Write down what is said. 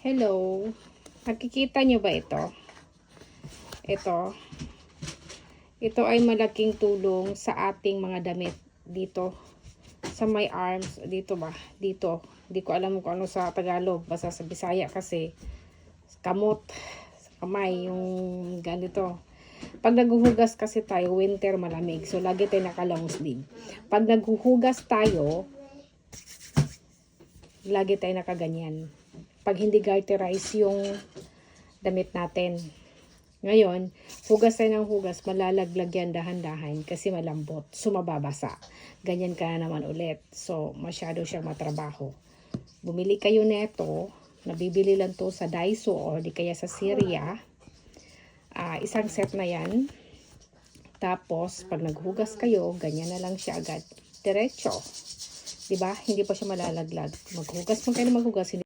Hello. Nakikita nyo ba ito? Ito. Ito ay malaking tulong sa ating mga damit dito. Sa my arms. Dito ba? Dito. Hindi ko alam kung ano sa Tagalog. Basta sa Bisaya kasi. Kamot. Sa kamay. Yung ganito. Pag naghuhugas kasi tayo, winter malamig. So, lagi tayo naka-long sleeve. Pag naghuhugas tayo, lagi tayo nakaganyan. Pag hindi garterize yung damit natin. Ngayon, hugas tayo ng hugas, malalaglag yan dahan-dahan kasi malambot. So, mababasa. Ganyan ka na naman ulit. So, masyado siyang matrabaho. Bumili kayo neto. Nabibili lang to sa Daiso or di kaya sa Syria. Isang set na yan. Tapos, pag naghugas kayo, ganyan na lang siya agad. Diretso. Diba? Hindi pa siya malalaglag. Maghugas mo kayo na maghugas.